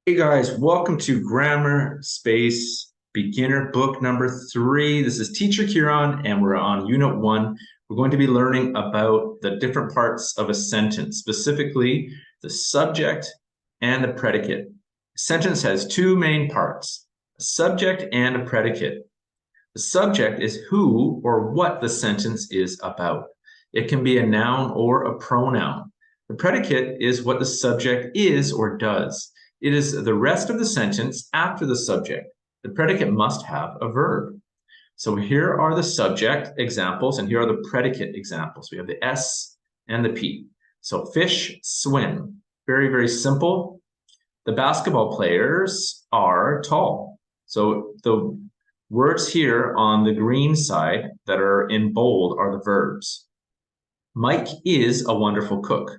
Hey guys, welcome to Grammar Space Beginner Book number 3. This is Teacher Kieran and we're on Unit 1. We're going to be learning about the different parts of a sentence, specifically the subject and the predicate. A sentence has two main parts, a subject and a predicate. The subject is who or what the sentence is about. It can be a noun or a pronoun. The predicate is what the subject is or does. It is the rest of the sentence after the subject. The predicate must have a verb. So here are the subject examples, and here are the predicate examples. We have the S and the P. So fish swim. Very, very simple. The basketball players are tall. So the words here on the green side that are in bold are the verbs. Mike is a wonderful cook.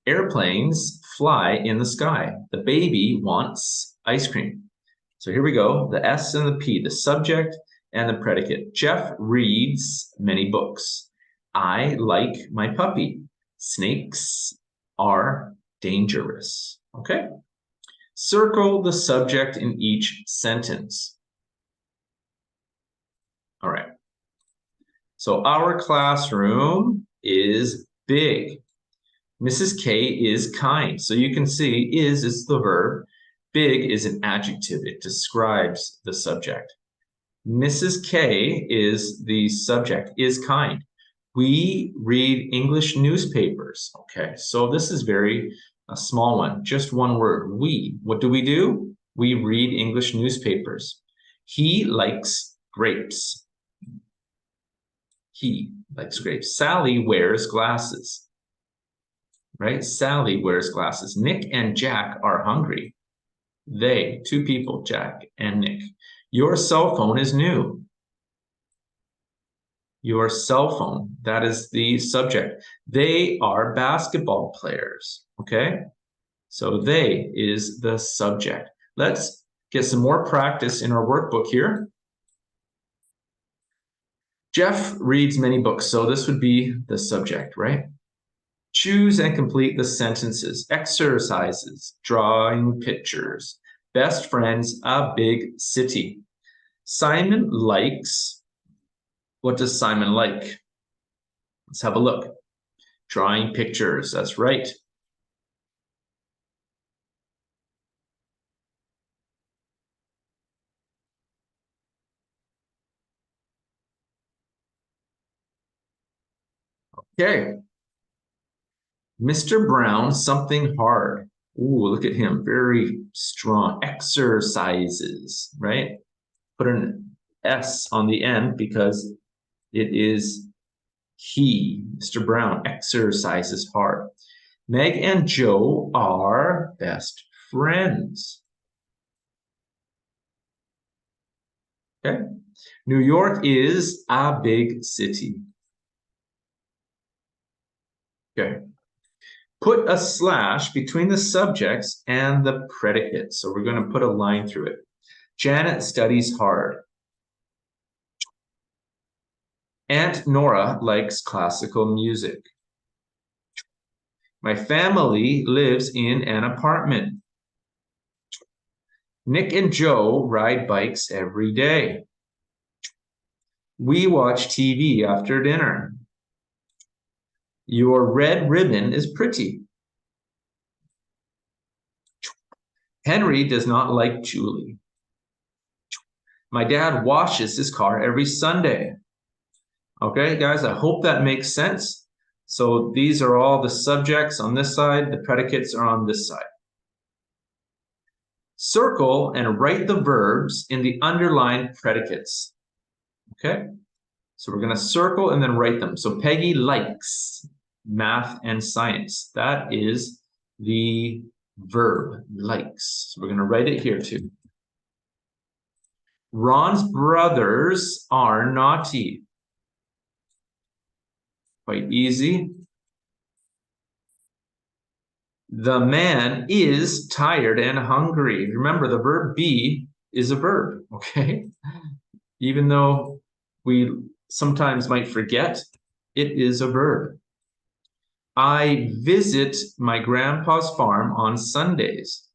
Airplanes fly in the sky. The baby wants ice cream. So here we go, the S and the P, the subject and the predicate. Jeff reads many books. I like my puppy. Snakes are dangerous. Okay? Circle the subject in each sentence. All right. So our classroom is big. Mrs. K is kind. So you can see is the verb. Big is an adjective. It describes the subject. Mrs. K is the subject, is kind. We read English newspapers. Okay, so this is a small one, just one word, we. What do? We read English newspapers. He likes grapes. He likes grapes. Sally wears glasses. Right? Sally wears glasses. Nick and Jack are hungry. They, two people, Jack and Nick. Your cell phone is new. Your cell phone, that is the subject. They are basketball players, okay? So they is the subject. Let's get some more practice in our workbook here. Jeff reads many books, so this would be the subject, right? Choose and complete the sentences. Exercises, drawing pictures. Best friends, a big city. Simon likes, what does Simon like? Let's have a look. Drawing pictures, that's right. Okay. Mr. Brown, something hard. Ooh, look at him, very strong. Exercises, right? Put an S on the end because it is he, Mr. Brown, exercises hard. Meg and Joe are best friends. Okay. New York is a big city. Okay. Put a slash between the subjects and the predicate. So we're going to put a line through it. Janet studies hard. Aunt Nora likes classical music. My family lives in an apartment. Nick and Joe ride bikes every day. We watch TV after dinner. Your red ribbon is pretty. Henry does not like Julie. My dad washes his car every Sunday. Okay, guys, I hope that makes sense. So these are all the subjects on this side. The predicates are on this side. Circle and write the verbs in the underlined predicates. Okay, so we're going to circle and then write them. So Peggy likes math and science. That is the verb, likes. So we're going to write it here too. Ron's brothers are naughty. Quite easy. The man is tired and hungry. Remember, the verb be is a verb, okay? Even though we sometimes might forget, it is a verb. I visit my grandpa's farm on Sundays.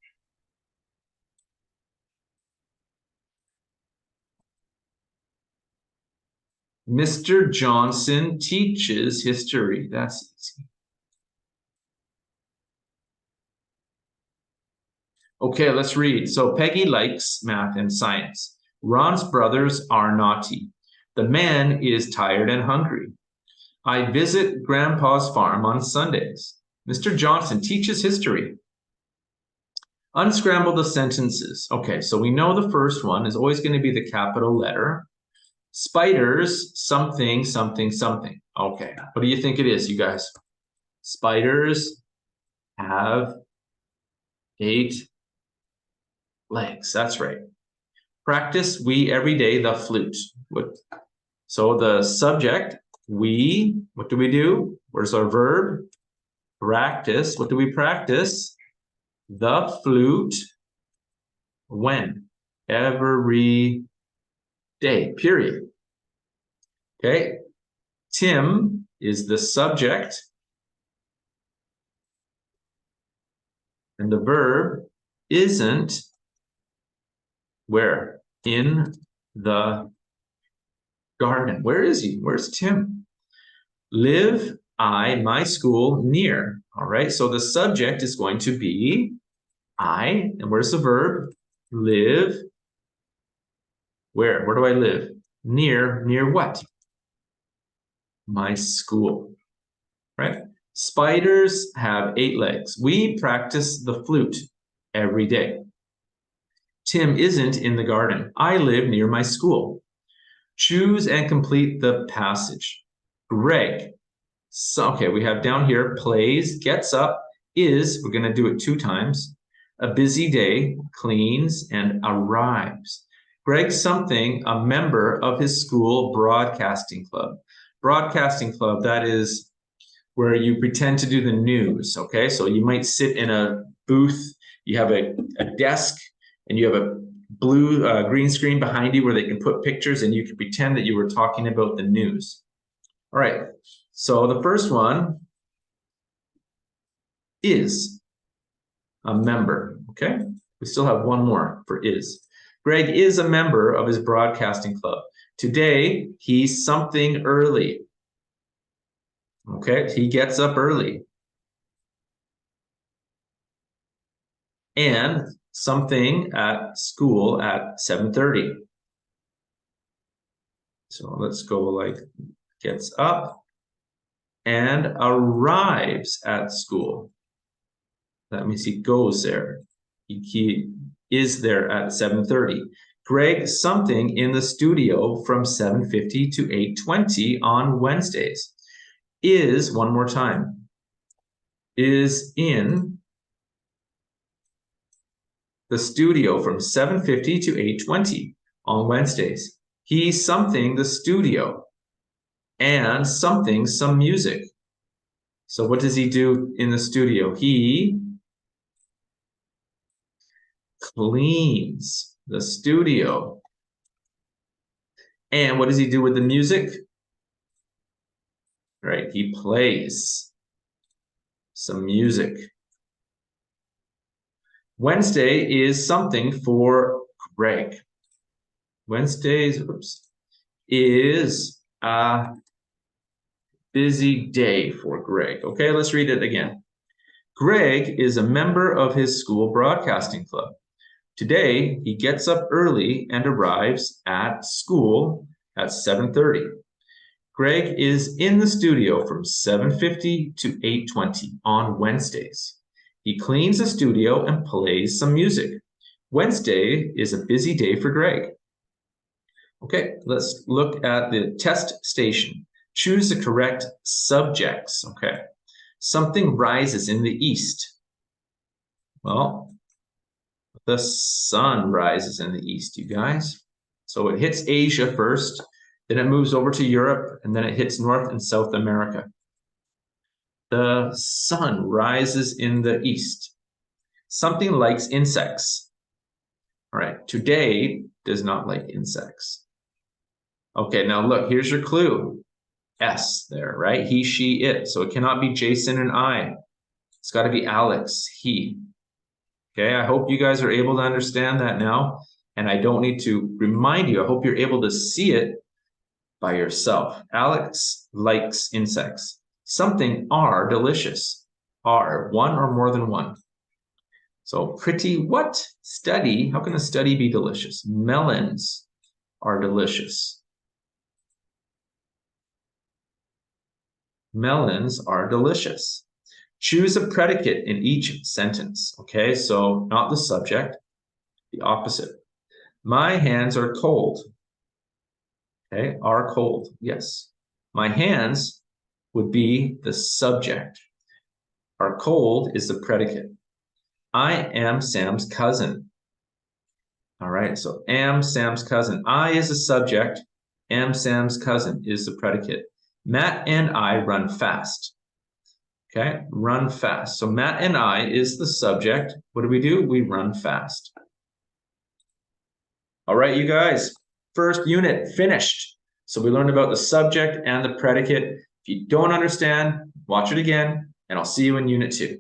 Mr. Johnson teaches history. That's easy. Okay, let's read. So Peggy likes math and science. Ron's brothers are naughty. The man is tired and hungry. I visit Grandpa's farm on Sundays. Mr. Johnson teaches history. Unscramble the sentences. Okay, so we know the first one is always going to be the capital letter. Spiders, something, something, something. Okay, what do you think it is, you guys? Spiders have 8 legs. That's right. Practice we every day the flute. So the subject, we, what do we do? Where's our verb? Practice. What do we practice? The flute. When? Every day, period. Okay. Tim is the subject. And the verb isn't where? In the garden. Where is he? Where's Tim? Live, I, my school, near. All right, so the subject is going to be I, and where's the verb? Live. Where? Where do I live? Near. Near what? My school. Right? Spiders have 8 legs. We practice the flute every day. Tim isn't in the garden. I live near my school. Choose and complete the passage. Greg. So, okay, we have down here plays, gets up, is, we're going to do it 2 times, a busy day, cleans, and arrives. Greg something, a member of his school broadcasting club. Broadcasting club, that is where you pretend to do the news, okay? So you might sit in a booth, you have a desk, and you have a blue green screen behind you where they can put pictures and you can pretend that you were talking about the news. All right, so the first one is a member, okay? We still have one more for is. Greg is a member of his broadcasting club. Today, he's something early. Okay, he gets up early. And something at school at 7:30. So let's go like gets up and arrives at school. That means he goes there. He is there at 7:30. Greg something in the studio from 7:50 to 8:20 on Wednesdays. Is, one more time, is in the studio from 7:50 to 8:20 on Wednesdays. He's something the studio and something some music. So what does he do in the studio? He cleans the studio. And what does he do with the music? Right, he plays some music. Wednesday is something for Greg. Wednesdays, is a busy day for Greg. Okay, let's read it again. Greg is a member of his school broadcasting club. Today, he gets up early and arrives at school at 7:30. Greg is in the studio from 7:50 to 8:20 on Wednesdays. He cleans the studio and plays some music. Wednesday is a busy day for Greg. Okay, let's look at the test station. Choose the correct subjects, okay? Something rises in the east. Well, the sun rises in the east, you guys. So it hits Asia first, then it moves over to Europe, and then it hits North and South America. The sun rises in the east. Something likes insects. All right, today does not like insects. Okay, now look, here's your clue. S there, right? He, she, it. So it cannot be Jason and I. It's got to be Alex, he. Okay, I hope you guys are able to understand that now. And I don't need to remind you. I hope you're able to see it by yourself. Alex likes insects. Something are delicious. Are, one or more than one. So pretty what? Study. How can a study be delicious? Melons are delicious. Melons are delicious. Choose a predicate in each sentence. Okay, so not the subject, the opposite. My hands are cold. Okay, are cold, yes. My hands would be the subject. Are cold is the predicate. I am Sam's cousin. All right, so am Sam's cousin. I is the subject. Am Sam's cousin is the predicate. Matt and I run fast. Okay, run fast. So Matt and I is the subject. What do? We run fast. All right, you guys, first unit finished. So we learned about the subject and the predicate. If you don't understand, watch it again, and I'll see you in unit 2.